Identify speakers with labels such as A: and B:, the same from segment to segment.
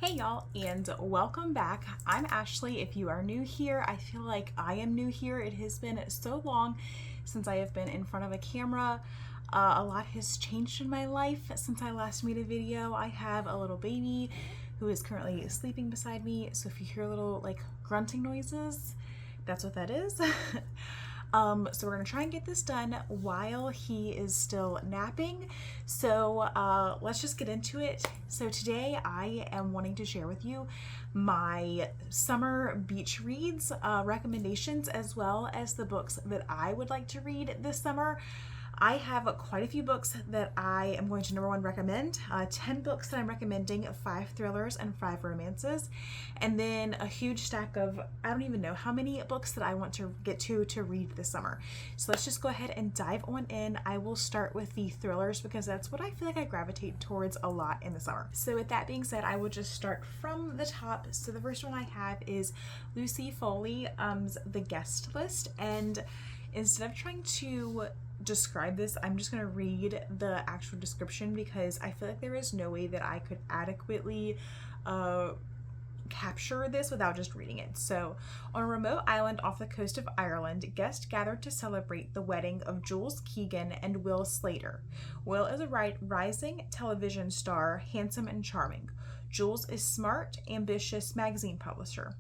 A: Hey y'all, and welcome back. I'm Ashley. If you are new here, I feel like I am new here. It has been so long since I have been in front of a camera. A lot has changed in my life since I last made a video. I have a little baby who is currently sleeping beside me, so if you hear little like grunting noises, that's what that is. So we're gonna try and get this done while he is still napping. So let's just get into it. So today I am wanting to share with you my summer beach reads, recommendations, as well as the books that I would like to read this summer. I have quite a few books that I am going to number one recommend, 10 books that I'm recommending, 5 thrillers and 5 romances, and then a huge stack of, I don't even know how many books that I want to get to read this summer. So let's just go ahead and dive on in. I will start with the thrillers because that's what I feel like I gravitate towards a lot in the summer. So with that being said, I will just start from the top. So the first one I have is Lucy Foley's The Guest List, and instead of trying to describe this, I'm just going to read the actual description because I feel like there is no way that I could adequately capture this without just reading it. So, on a remote island off the coast of Ireland, guests gathered to celebrate the wedding of Jules Keegan and Will Slater. Will is a rising television star, handsome and charming. Jules is smart, ambitious magazine publisher.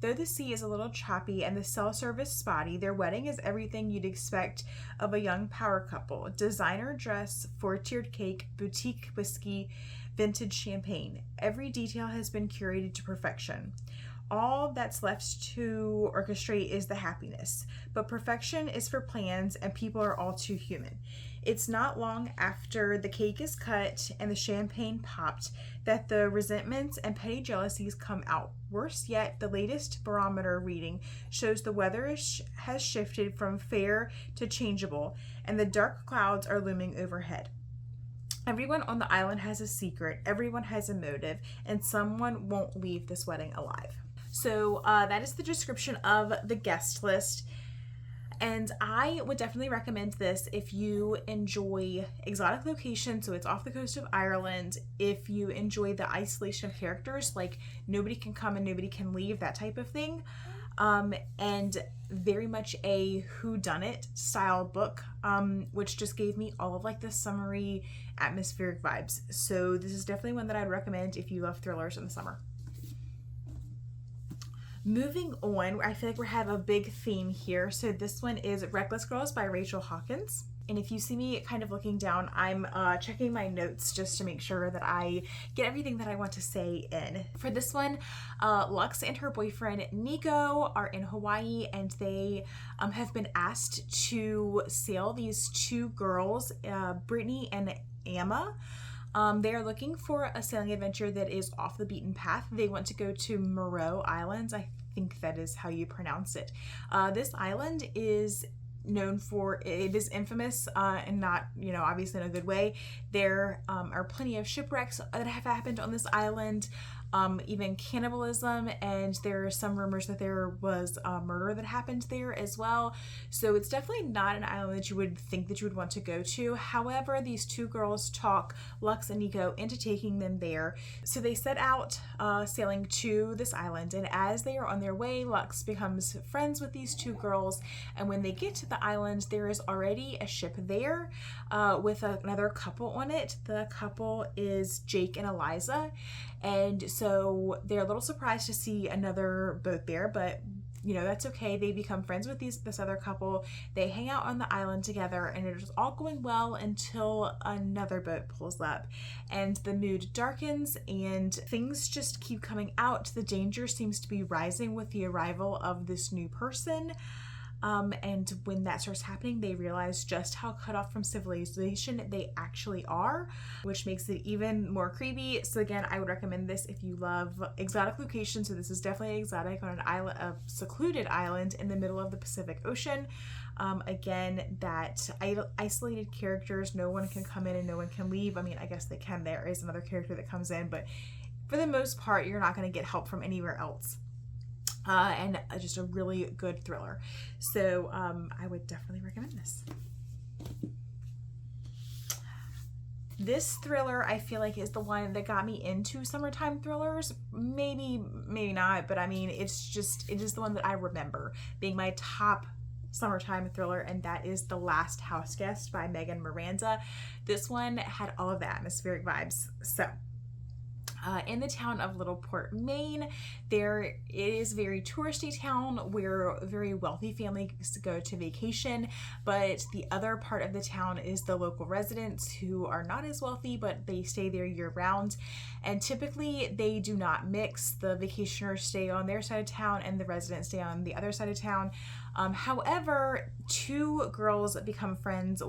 A: Though the sea is a little choppy and the cell service spotty, their wedding is everything you'd expect of a young power couple. Designer dress, 4-tiered cake, boutique whiskey, vintage champagne. Every detail has been curated to perfection. All that's left to orchestrate is the happiness, but perfection is for plans and people are all too human. It's not long after the cake is cut and the champagne popped that the resentments and petty jealousies come out. Worse yet, the latest barometer reading shows the weather has shifted from fair to changeable, and the dark clouds are looming overhead. Everyone on the island has a secret, everyone has a motive, and someone won't leave this wedding alive. So that is the description of The Guest List. And I would definitely recommend this if you enjoy exotic locations. So it's off the coast of Ireland. If you enjoy the isolation of characters, like nobody can come and nobody can leave, that type of thing. And very much a whodunit style book, which just gave me all of like the summery atmospheric vibes. So this is definitely one that I'd recommend if you love thrillers in the summer. Moving on, I feel like we have a big theme here. So this one is Reckless Girls by Rachel Hawkins. And if you see me kind of looking down, I'm checking my notes just to make sure that I get everything that I want to say in. For this one, Lux and her boyfriend Nico are in Hawaii, and they have been asked to sail these 2 girls, Brittany and Emma. They are looking for a sailing adventure that is off the beaten path. They want to go to Moreau Islands. I think that is how you pronounce it. This island is known for, it is infamous and not, obviously in a good way. There are plenty of shipwrecks that have happened on this island. Even cannibalism, and there are some rumors that there was murder that happened there as well. So it's definitely not an island that you would think that you would want to go to. However, these 2 girls talk Lux and Nico into taking them there. So they set out sailing to this island, and as they are on their way, Lux becomes friends with these 2 girls, and when they get to the island, there is already a ship there with another couple on it. The couple is Jake and Eliza, and so they're a little surprised to see another boat there, but that's okay. They become friends with this other couple. They hang out on the island together, and it is all going well until another boat pulls up, and the mood darkens, and things just keep coming out. The danger seems to be rising with the arrival of this new person. And when that starts happening, they realize just how cut off from civilization they actually are, which makes it even more creepy. So again, I would recommend this if you love exotic locations. So this is definitely exotic on an island, a secluded island in the middle of the Pacific Ocean. Again, that isolated characters, no one can come in and no one can leave. I mean, I guess they can. There is another character that comes in, but for the most part, you're not going to get help from anywhere else. And just a really good thriller. So I would definitely recommend this. this thriller I feel like is the one that got me into summertime thrillers. Maybe not, but I mean, it is the one that I remember being my top summertime thriller, and that is The Last House Guest by Megan Miranda. This one had all of the atmospheric vibes. So in the town of Littleport, Maine, there is a very touristy town where very wealthy families go to vacation, but the other part of the town is the local residents who are not as wealthy, but they stay there year round. And typically they do not mix. The vacationers stay on their side of town and the residents stay on the other side of town. However, two girls become friends,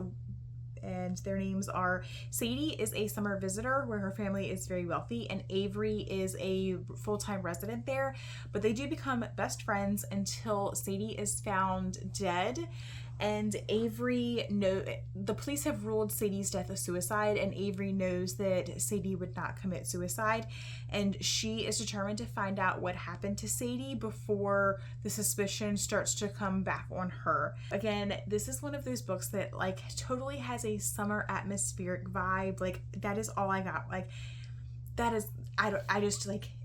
A: and their names are Sadie is a summer visitor where her family is very wealthy, and Avery is a full-time resident there, but they do become best friends until Sadie is found dead. And the police have ruled Sadie's death a suicide, and Avery knows that Sadie would not commit suicide, and she is determined to find out what happened to Sadie before the suspicion starts to come back on her. Again, this is one of those books that like totally has a summer atmospheric vibe. Like, that is all I got. Like, that is,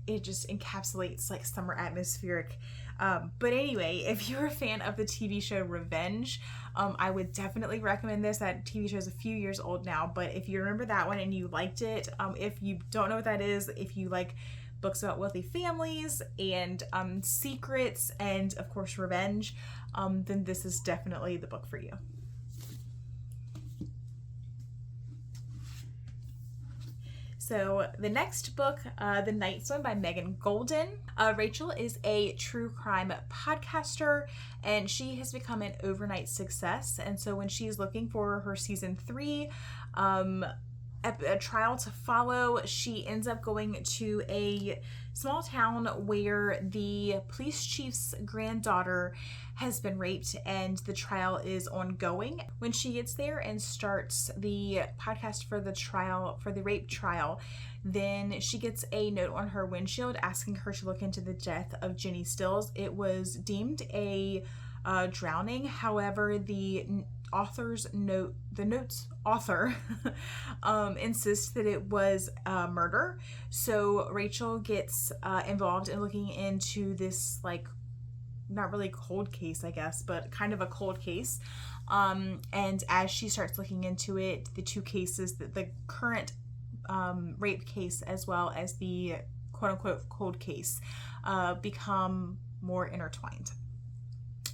A: it just encapsulates like summer atmospheric. But anyway, if you're a fan of the TV show Revenge, I would definitely recommend this. That TV show is a few years old now, but if you remember that one and you liked it, if you don't know what that is, if you like books about wealthy families and secrets and of course revenge, then this is definitely the book for you. So the next book, The Night Swim by Megan Golden. Rachel is a true crime podcaster, and she has become an overnight success. And so when she's looking for her season 3, a trial to follow, she ends up going to a small town where the police chief's granddaughter has been raped, and the trial is ongoing. When she gets there and starts the podcast for the rape trial, then she gets a note on her windshield asking her to look into the death of Jenny Stills. It was deemed a drowning. However, the note's author insists that it was murder. So Rachel gets involved in looking into this, like, not really cold case, I guess, but kind of a cold case. And as she starts looking into it, the two cases, the current rape case as well as the quote-unquote cold case, become more intertwined.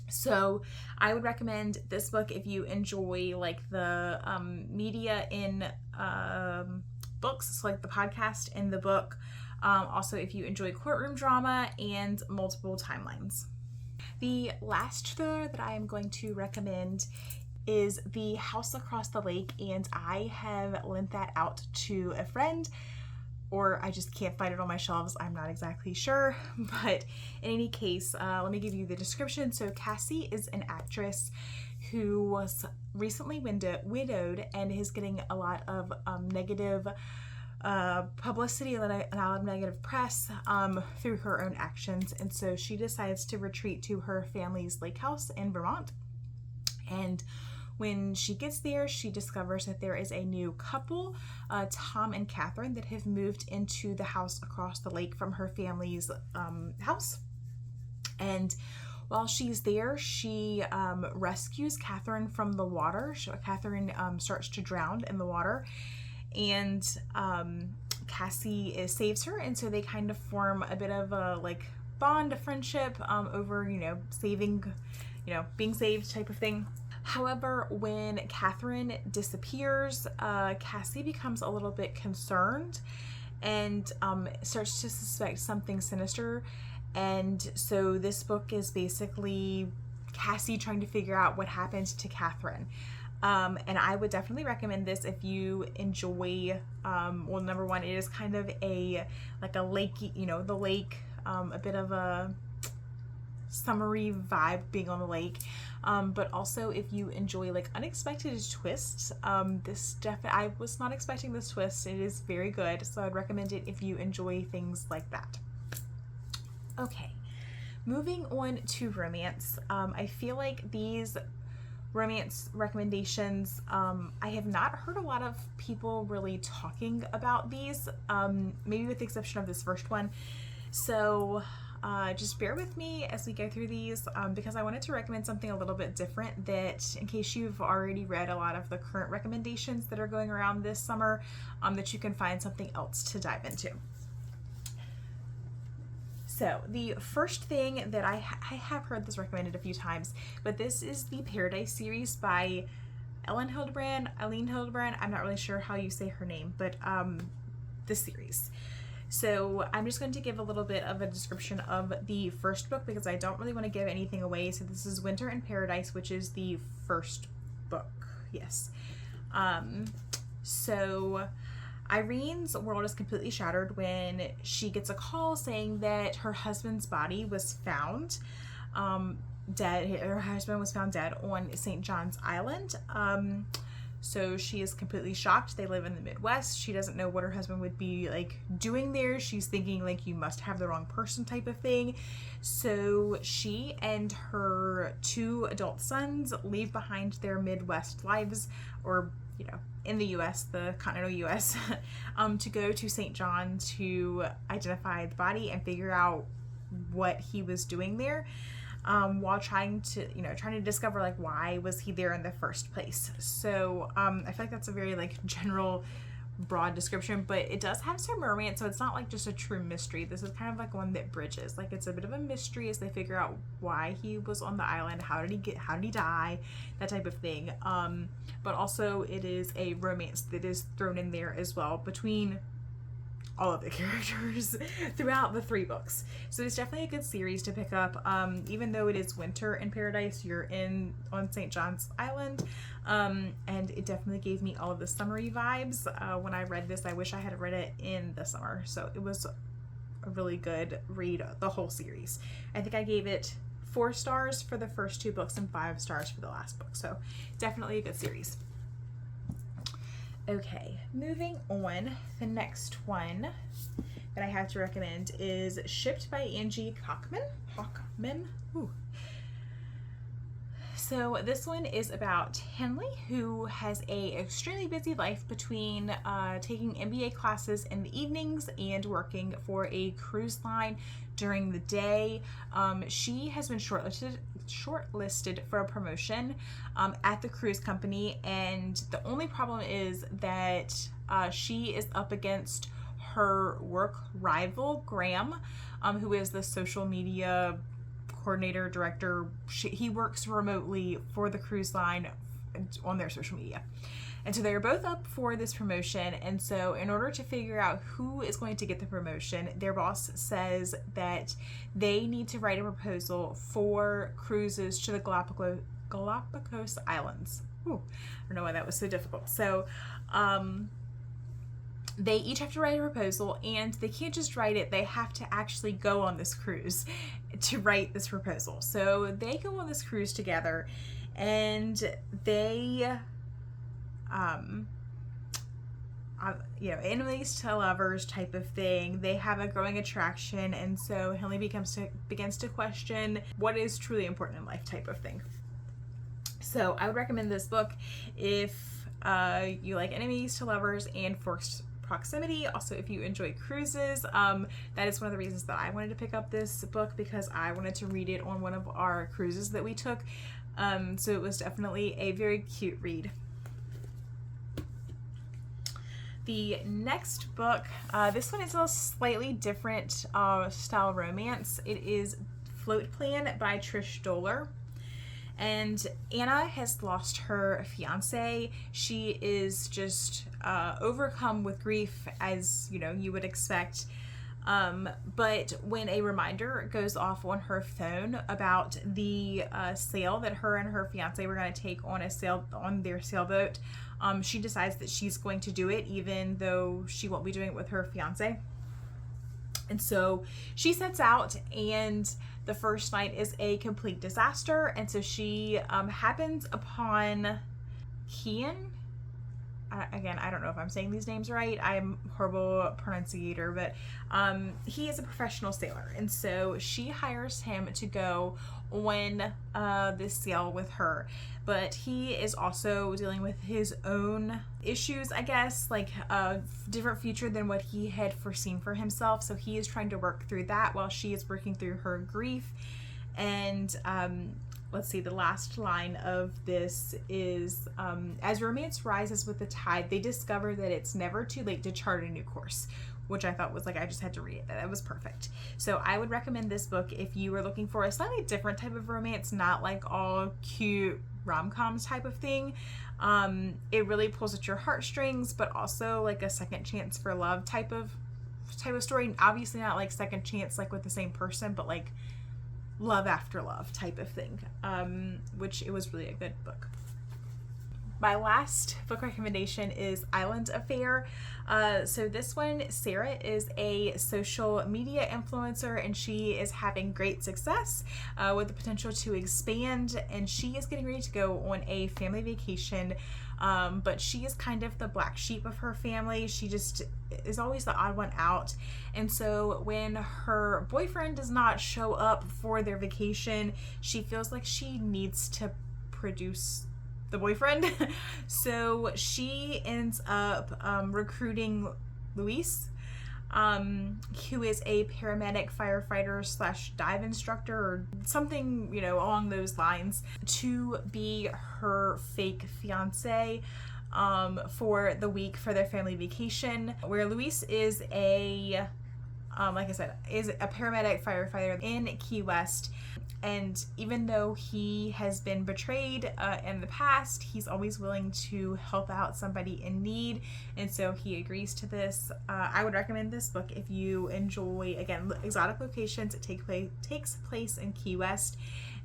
A: So I would recommend this book if you enjoy like the media in books, so like the podcast and the book. Also, if you enjoy courtroom drama and multiple timelines. The last thriller that I am going to recommend is The House Across the Lake, and I have lent that out to a friend, or I just can't find it on my shelves. I'm not exactly sure, but in any case, let me give you the description. So Cassie is an actress who was recently widowed and is getting a lot of negative publicity and a lot of negative press through her own actions. And so she decides to retreat to her family's lake house in Vermont. And when she gets there, she discovers that there is a new couple, Tom and Catherine, that have moved into the house across the lake from her family's house. And while she's there, she rescues Catherine from the water. Catherine starts to drown in the water, and Cassie saves her, and so they kind of form a bit of a like bond, a friendship over, saving, being saved type of thing. However, when Catherine disappears, Cassie becomes a little bit concerned and starts to suspect something sinister. And so this book is basically Cassie trying to figure out what happened to Catherine. And I would definitely recommend this if you enjoy, well, number one, it is kind of a lake, the lake, a bit of a summery vibe being on the lake. But also if you enjoy like unexpected twists, I was not expecting this twist. It is very good. So I'd recommend it if you enjoy things like that. Okay, moving on to romance. I feel like these romance recommendations. I have not heard a lot of people really talking about these, maybe with the exception of this first one. So just bear with me as we go through these, because I wanted to recommend something a little bit different, that in case you've already read a lot of the current recommendations that are going around this summer, that you can find something else to dive into. So the first thing that I have heard this recommended a few times, but this is the Paradise series by Eileen Hildebrand. I'm not really sure how you say her name, but the series. So I'm just going to give a little bit of a description of the first book because I don't really want to give anything away. So this is Winter in Paradise, which is the first book. Yes. So Irene's world is completely shattered when she gets a call saying that her husband's body was found dead. Her husband was found dead on St. John's Island. So she is completely shocked. They live in the Midwest. She doesn't know what her husband would be like doing there. She's thinking like, you must have the wrong person type of thing. So she and her 2 adult sons leave behind their Midwest lives, or in the U.S., the continental U.S., to go to St. John to identify the body and figure out what he was doing there, while trying to discover like why was he there in the first place. So I feel like that's a very like general, broad description, but it does have some romance, so it's not like just a true mystery. This is kind of like one that bridges, like it's a bit of a mystery as they figure out why he was on the island, how did he die, that type of thing. But also it is a romance that is thrown in there as well between all of the characters throughout the 3 books. So it's definitely a good series to pick up. Even though it is winter in Paradise, you're on St. John's Island, and it definitely gave me all of the summery vibes. When I read this, I wish I had read it in the summer. So it was a really good read, the whole series. I think I gave it 4 stars for the first 2 books and 5 stars for the last book. So definitely a good series. Okay, moving on. The next one that I have to recommend is Shipped by Angie Hockman. Ooh. So this one is about Henley, who has a extremely busy life between taking MBA classes in the evenings and working for a cruise line during the day. She has been shortlisted for a promotion at the cruise company, and the only problem is that she is up against her work rival Graham, who is the social media coordinator, director. He works remotely for the cruise line on their social media. And so they're both up for this promotion. And so in order to figure out who is going to get the promotion, their boss says that they need to write a proposal for cruises to the Galapagos Islands. Ooh, I don't know why that was so difficult. So they each have to write a proposal, and they can't just write it. They have to actually go on this cruise to write this proposal. So they go on this cruise together, and they enemies to lovers type of thing. They have a growing attraction, and so Henley begins to question what is truly important in life type of thing. So I would recommend this book if you like enemies to lovers and forced proximity. Also, if you enjoy cruises, that is one of the reasons that I wanted to pick up this book, because I wanted to read it on one of our cruises that we took. So it was definitely a very cute read. The next book, this one is a slightly different style romance. It is Float Plan by Trish Doller. And Anna has lost her fiance. She is just overcome with grief, as you would expect. But when a reminder goes off on her phone about the sail that her and her fiance were going to take on their sailboat, she decides that she's going to do it, even though she won't be doing it with her fiance. And so she sets out, and the first night is a complete disaster. And so she happens upon Kian. again, I don't know if I'm saying these names right. I'm a horrible pronunciator, but he is a professional sailor. And so she hires him to go on this sail with her. But he is also dealing with his own issues, I guess, like a different future than what he had foreseen for himself. So he is trying to work through that while she is working through her grief. And let's see, the last line of this is, as romance rises with the tide, they discover that it's never too late to chart a new course, which I thought was like, I just had to read it. That was perfect. So I would recommend this book if you were looking for a slightly different type of romance, not like all cute rom-coms type of thing. It really pulls at your heartstrings, but also like a second chance for love type of story. Obviously not like second chance like with the same person, but like love after love type of thing, which it was really a good book. My last book recommendation is Island Affair. So this one, Sarah is a social media influencer and she is having great success with the potential to expand, and she is getting ready to go on a family vacation, but she is kind of the black sheep of her family. She just is always the odd one out, and so when her boyfriend does not show up for their vacation, she feels like she needs to produce the boyfriend. So she ends up recruiting Luis, who is a paramedic, firefighter / dive instructor or something, you know, along those lines, to be her fake fiance for the week for their family vacation, where Luis is a like I said, is a paramedic firefighter in Key West. And even though he has been betrayed in the past, he's always willing to help out somebody in need. And so he agrees to this. I would recommend this book if you enjoy, again, exotic locations. It takes place in Key West.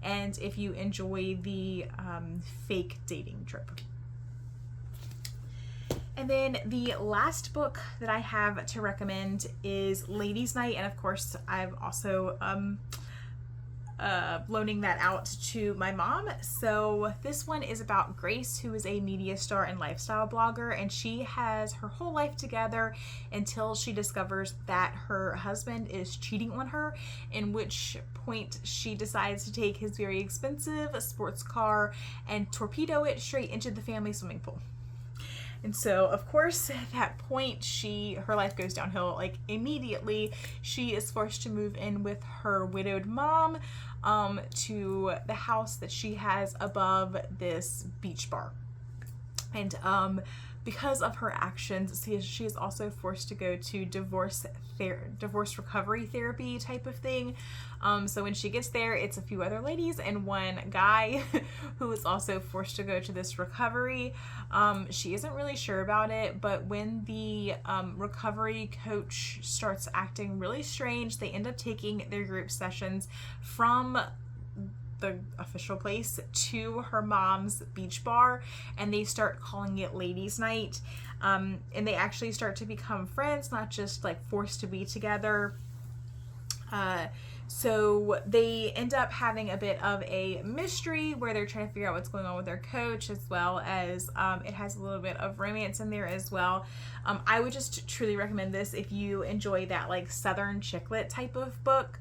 A: And if you enjoy the fake dating trip. And then the last book that I have to recommend is Ladies' Night. And of course, I've also loaning that out to my mom. So this one is about Grace, who is a media star and lifestyle blogger, and she has her whole life together until she discovers that her husband is cheating on her, in which point she decides to take his very expensive sports car and torpedo it straight into the family swimming pool. And so, of course, at that point, her life goes downhill. Like, immediately, she is forced to move in with her widowed mom to the house that she has above this beach bar. And because of her actions, she is also forced to go to divorce recovery therapy type of thing. So when she gets there, it's a few other ladies and one guy who is also forced to go to this recovery. She isn't really sure about it, but when the recovery coach starts acting really strange, they end up taking their group sessions from the official place to her mom's beach bar, and they start calling it Ladies' Night. And they actually start to become friends, not just like forced to be together. So they end up having a bit of a mystery where they're trying to figure out what's going on with their coach, as well as it has a little bit of romance in there as well. I would just truly recommend this if you enjoy that like Southern chick lit type of book.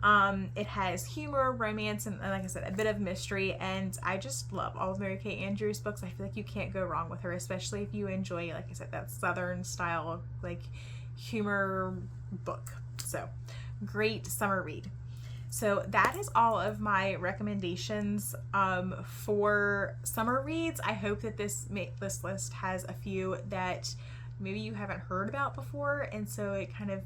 A: It has humor, romance, and like I said, a bit of mystery, and I just love all of Mary Kay Andrews books. I feel like you can't go wrong with her, especially if you enjoy, like I said, that Southern style, like humor book. So, great summer read. So that is all of my recommendations for summer reads. I hope that this list has a few that maybe you haven't heard about before, and so it kind of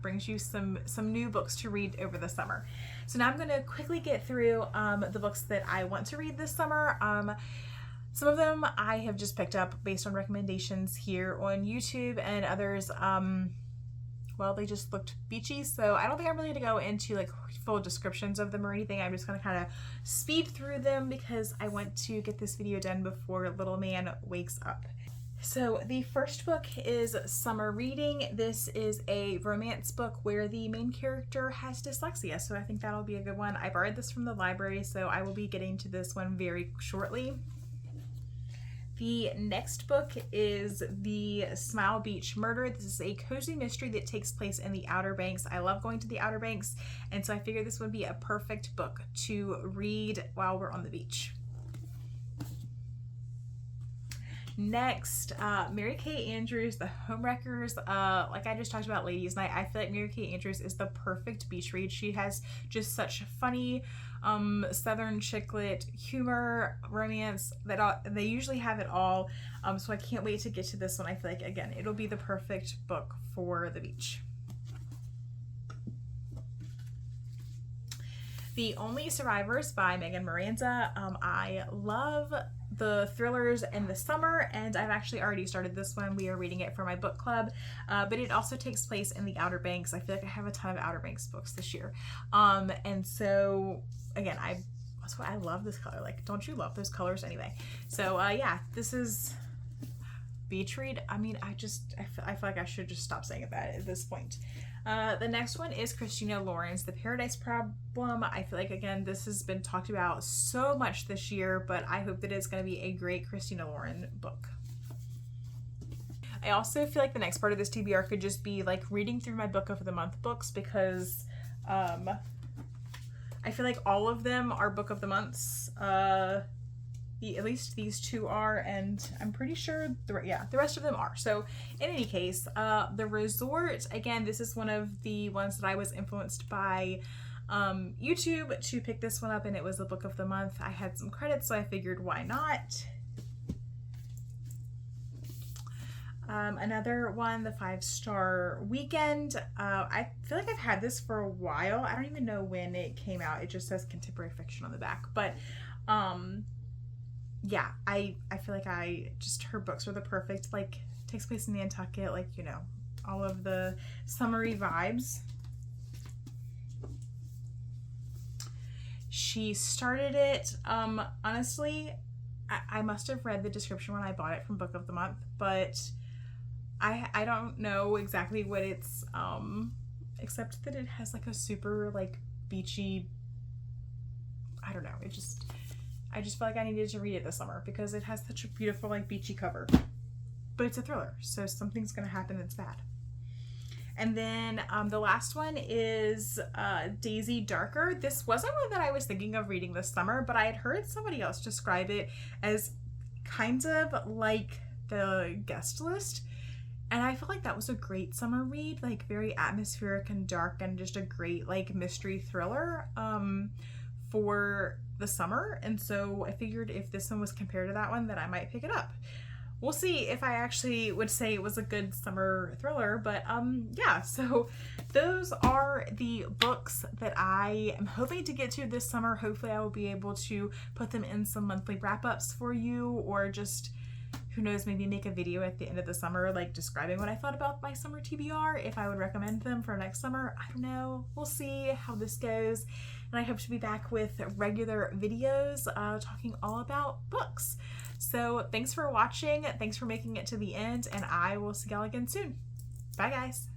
A: brings you some new books to read over the summer. So now I'm going to quickly get through the books that I want to read this summer. Some of them I have just picked up based on recommendations here on YouTube, and others, well, they just looked beachy, so I don't think I'm really going to go into like full descriptions of them or anything. I'm just going to kind of speed through them because I want to get this video done before little man wakes up. So the first book is Summer Reading. This is a romance book where the main character has dyslexia, so I think that'll be a good one. I borrowed this from the library, so I will be getting to this one very shortly. The next book is The Smile Beach Murder. This is a cozy mystery that takes place in the Outer Banks. I love going to the Outer Banks, and so I figured this would be a perfect book to read while we're on the beach. Next, Mary Kay Andrews, The Homewreckers. Like I just talked about Ladies Night, I feel like Mary Kay Andrews is the perfect beach read. She has just such funny Southern chicklet humor, romance, they usually have it all. So I can't wait to get to this one. I feel like, again, it'll be the perfect book for the beach. The Only Survivors by Megan Miranda. I love the thrillers in the summer, and I've actually already started this one. We are reading it for my book club, but it also takes place in the Outer Banks. I feel like I have a ton of Outer Banks books this year. And so, again, that's why I love this color. Like, don't you love those colors anyway? So, yeah, this is beach read. I mean, I feel like I should just stop saying that at this point. The next one is Christina Lauren's The Paradise Problem. I feel like, again, this has been talked about so much this year, but I hope that it's going to be a great Christina Lauren book. I also feel like the next part of this TBR could just be like reading through my book of the month books, because I feel like all of them are book of the months. At least these two are, and I'm pretty sure the rest of them are. So in any case, The Resort, again, this is one of the ones that I was influenced by YouTube to pick this one up, and it was the book of the month. I had some credits, so I figured why not. Another one, The 5-Star Weekend. I feel like I've had this for a while. I don't even know when it came out. It just says contemporary fiction on the back, but yeah, I feel like her books are the perfect, like, takes place in Nantucket, like, you know, all of the summery vibes. She started it, honestly, I must have read the description when I bought it from Book of the Month, but I don't know exactly what it's, except that it has like a super, like, beachy, I don't know, I just felt like I needed to read it this summer because it has such a beautiful, like, beachy cover. But it's a thriller, so something's gonna happen that's bad. And then the last one is Daisy Darker. This wasn't one that I was thinking of reading this summer, but I had heard somebody else describe it as kind of like The Guest List. And I felt like that was a great summer read, like very atmospheric and dark and just a great, like, mystery thriller for the summer. And so I figured if this one was compared to that one, that I might pick it up. We'll see if I actually would say it was a good summer thriller, but yeah, so those are the books that I am hoping to get to this summer. Hopefully I will be able to put them in some monthly wrap-ups for you, or just, who knows, maybe make a video at the end of the summer, like, describing what I thought about my summer TBR, if I would recommend them for next summer. I don't know. We'll see how this goes. And I hope to be back with regular videos talking all about books. So thanks for watching. Thanks for making it to the end, and I will see y'all again soon. Bye, guys.